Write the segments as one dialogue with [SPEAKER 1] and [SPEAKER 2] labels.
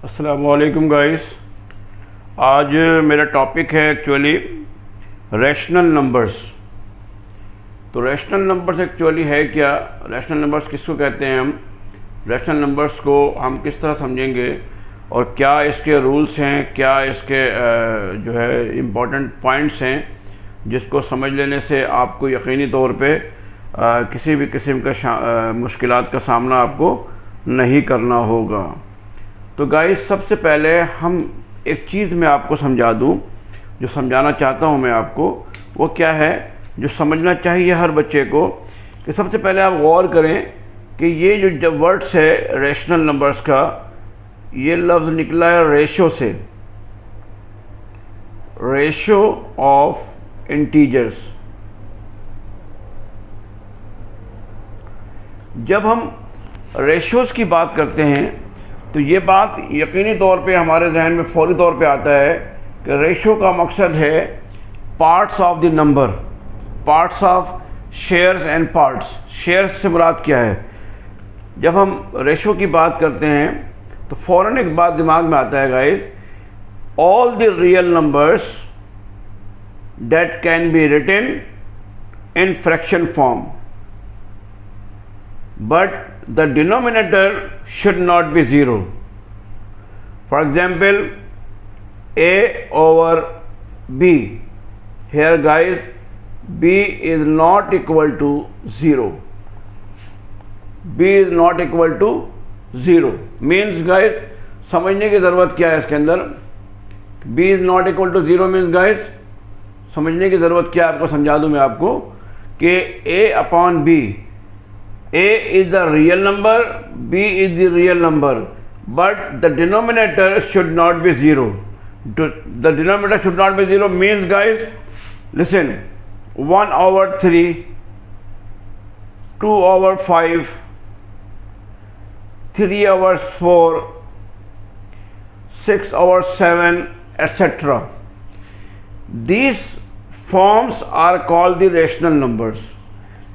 [SPEAKER 1] अस्सलामुअलैकुम गाइस। आज मेरा टॉपिक है एक्चुअली रैशनल नंबर्स। तो रैशनल नंबर्स एक्चुअली है क्या, रैशनल नंबर्स किसको कहते हैं, हम रैशनल नंबर्स को हम किस तरह समझेंगे और क्या इसके रूल्स हैं, क्या इसके जो है इम्पोर्टेंट पॉइंट्स हैं जिसको समझ लेने से आपको यकीनी तौर पे किसी भी किस्म का मुश्किलात का सामना आपको नहीं करना होगा। तो गाइस, सबसे पहले हम एक चीज़ मैं आपको समझा दूं, जो समझाना चाहता हूं मैं आपको, वो क्या है जो समझना चाहिए हर बच्चे को। कि सबसे पहले आप गौर करें कि ये जो जब वर्ड्स है रैशनल नंबर्स का, ये लफ्ज़ निकला है रेशो से, रेशो ऑफ इंटीजर्स। जब हम रेशोज़ की बात करते हैं तो ये बात यकीनी तौर पे हमारे जहन में फौरी तौर पे आता है कि रेशो का मकसद है parts of the number, parts of shares and parts. Shares से मुराद क्या है? जब हम रेशो की बात करते हैं तो फ़ौरन एक बात दिमाग में आता है guys, all the real numbers that can be written in fraction form, but the denominator should not be 0. For example, a over b. Here guys, b is not equal to 0. b is not equal to 0 means guys, समझने की ज़रूरत क्या है इसके अंदर? b is not equal to 0 means guys, समझने की ज़रूरत क्या है, आपको समझा दूँ मैं आपको कि a upon b, a is the real number, b is the real number, but the denominator should not be 0. The denominator should not be 0 means guys, listen, 1 over 3, 2 over 5, 3 over 4, 6 over 7, etc. These forms are called the rational numbers.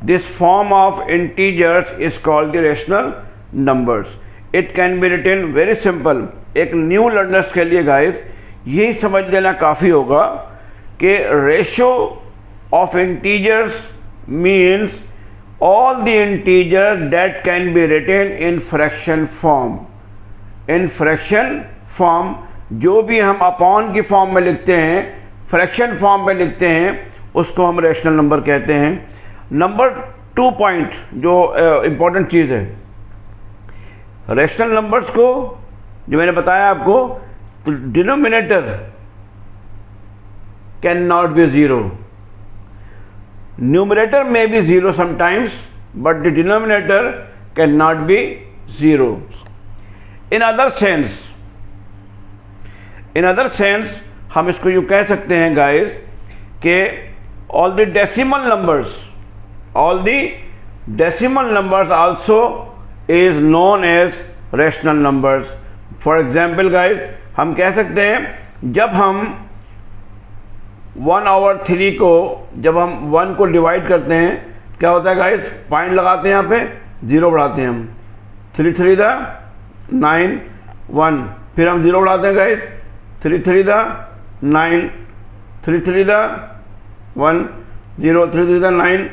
[SPEAKER 1] This form of integers is called the rational numbers. It can be written very simple. एक new learners के लिए guys यही समझ लेना काफ़ी होगा कि ratio of integers means all the integer that can be written in fraction form. In fraction form, जो भी हम अपॉन की फॉर्म में लिखते हैं, फ्रैक्शन फॉर्म में लिखते हैं, उसको हम रेशनल नंबर कहते हैं। नंबर 2 पॉइंट जो इम्पोर्टेंट चीज़ है, रैशनल नंबर्स को जो मैंने बताया आपको, तो denominator can not be 0, numerator में be 0 sometimes, but the denominator can not be 0। In other sense हम इसको यूँ कह सकते हैं गाइस कि all the decimal numbers also is known as rational numbers. For example guys, हम कह सकते हैं जब हम 1 over 3 को, जब हम 1 को डिवाइड करते हैं, क्या होता है गाइस? पॉइंट लगाते हैं, यहाँ पे 0 बढ़ाते हैं हम, 3 3 दा 9 1, फिर हम 0 बढ़ाते हैं गाइस, 3 3 दा 9, 3 3 दा 1 0, 3 3 दा 9।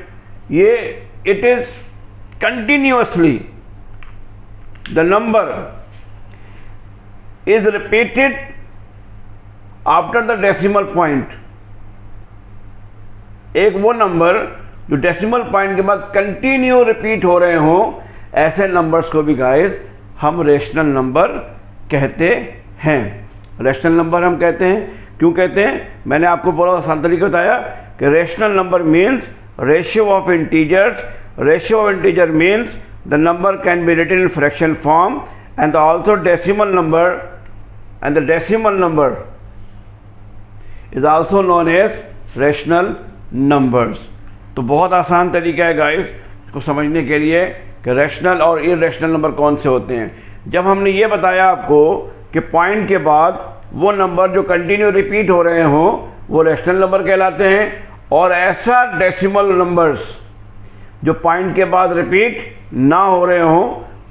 [SPEAKER 1] ये it is continuously, the number is repeated after the decimal point. एक वो नंबर जो डेसिमल पॉइंट के बाद कंटिन्यू रिपीट हो रहे हों, ऐसे नंबर्स को भी गाइस हम रेशनल नंबर कहते हैं। रेशनल नंबर हम कहते हैं, क्यों कहते हैं? मैंने आपको बहुत आसान तरीका बताया कि rational number means ratio of integers. Ratio of integer means the number can be written in fraction form and also decimal number, and the decimal number is also known as rational numbers. तो बहुत आसान तरीका है guys इसको समझने के लिए कि रैशनल और इररेशनल नंबर कौन से होते हैं। जब हमने ये बताया आपको कि पॉइंट के बाद वो नंबर जो कंटिन्यू रिपीट हो रहे हों वो रैशनल नंबर कहलाते हैं, और ऐसा डेसिमल नंबर्स जो पॉइंट के बाद रिपीट ना हो रहे हों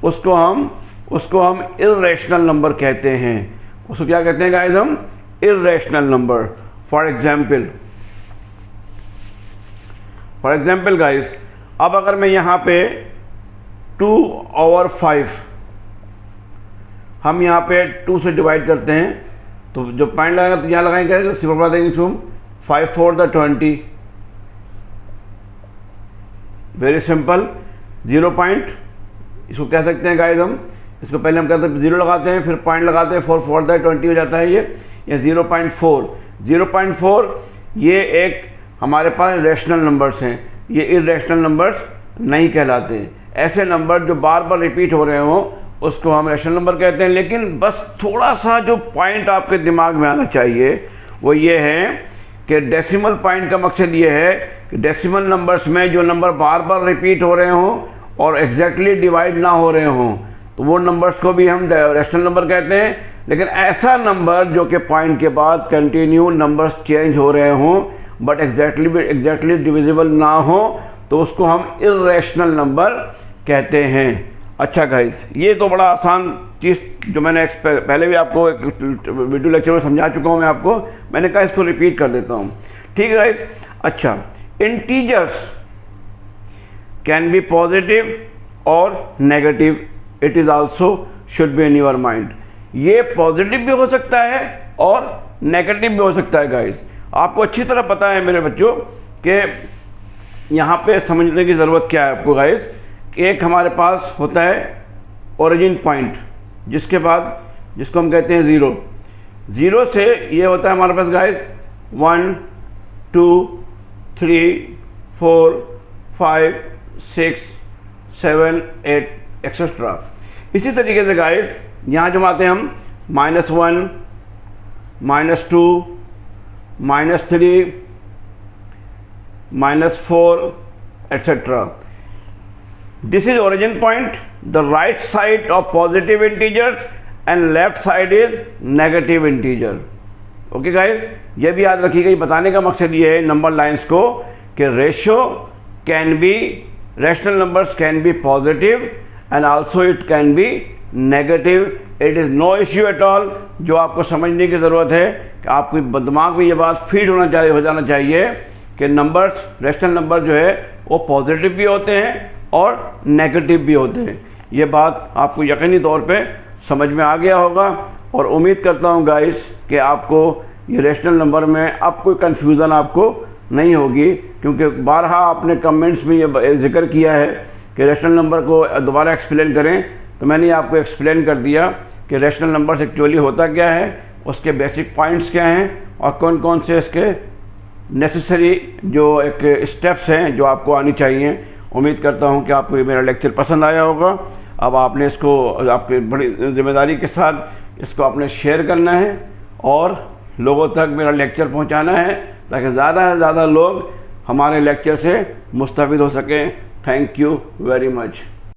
[SPEAKER 1] उसको हम उसको हम इर्रेशनल नंबर कहते हैं। उसको क्या कहते हैं गाइस? हम irrational number. For example guys, अब अगर मैं यहाँ पे 2/5 हम यहाँ पे 2 से डिवाइड करते हैं, तो जो पॉइंट लगाएगा तो यहाँ लगाएंगे, सिंपल बता देंगे इसको 5 4 20, वेरी सिंपल। 0 पॉइंट इसको कह सकते हैं गाइस हम। इसको पहले हम कहते हैं 0 लगाते हैं, फिर पॉइंट लगाते हैं, 4 4 20 हो जाता है ये 0.4। 0.4 ये एक हमारे पास रैशनल नंबर्स हैं, ये इर्रेशनल नंबर्स नहीं कहलाते। ऐसे नंबर जो बार बार रिपीट हो रहे हों उसको हम रैशनल नंबर कहते हैं। लेकिन बस थोड़ा सा जो पॉइंट आपके दिमाग में आना चाहिए वो ये है कि डेसिमल पॉइंट का मकसद ये है कि डेसिमल नंबर्स में जो नंबर बार बार रिपीट हो रहे हों और एग्जैक्टली डिवाइड ना हो रहे हों तो वो नंबर्स को भी हम रैशनल नंबर कहते हैं। लेकिन ऐसा नंबर जो कि पॉइंट के बाद कंटिन्यू नंबर्स चेंज हो रहे हों बट एग्जैक्टली डिविजिबल ना हो तो उसको हम इर्रेशनल नंबर कहते हैं। अच्छा गाइस, ये तो बड़ा आसान चीज़ जो मैंने पहले भी आपको एक वीडियो लेक्चर में समझा चुका हूँ मैं आपको, मैंने कहा इसको रिपीट कर देता हूँ, ठीक है गाइस। अच्छा, इंटीजर्स कैन बी पॉजिटिव और negative, it is also should be in your mind. ये पॉजिटिव भी हो सकता है और नेगेटिव भी हो सकता है गाइस। आपको अच्छी तरह पता है मेरे बच्चों कि यहाँ पे समझने की ज़रूरत क्या है आपको गाइस। एक हमारे पास होता है ओरिजिन पॉइंट, जिसके बाद जिसको हम कहते हैं 0। 0 से ये होता है हमारे पास गाइस 1 2 3 4 5 6 7 8 एक्सेट्रा। इसी तरीके से गाइस यहाँ जब आते हैं हम -1 -2 -3 -4 etc. This is origin point. The right side of positive integers and left side is negative integer. Okay guys, ये भी याद रखिएगा। बताने का मकसद ये है नंबर लाइंस को कि ratio can be, rational numbers can be positive and also it can be negative. It is no issue at all. जो आपको समझने की ज़रूरत है कि आपको दिमाग में ये बात फीड हो जाना चाहिए कि नंबर्स, रैशनल नंबर जो है वो पॉजिटिव भी होते हैं और नेगेटिव भी होते हैं। ये बात आपको यकीनी तौर पे समझ में आ गया होगा और उम्मीद करता हूँ गाइस कि आपको ये रैशनल नंबर में अब कोई कन्फ्यूज़न आपको नहीं होगी, क्योंकि बारहा आपने कमेंट्स में ये जिक्र किया है कि रैशनल नंबर को दोबारा एक्सप्लेन करें, तो मैंने आपको एक्सप्लेन कर दिया कि रैशनल नंबर्स एक्चुअली होता क्या है, उसके बेसिक पॉइंट्स क्या हैं और कौन कौन से इसके नेसेसरी जो एक स्टेप्स हैं जो आपको आनी चाहिए। उम्मीद करता हूं कि आपको ये मेरा लेक्चर पसंद आया होगा। अब आपने इसको आपकी बड़ी जिम्मेदारी के साथ इसको आपने शेयर करना है और लोगों तक मेरा लेक्चर पहुंचाना है ताकि ज़्यादा से ज़्यादा लोग हमारे लेक्चर से मुस्तफ़िद हो सकें। Thank you very much.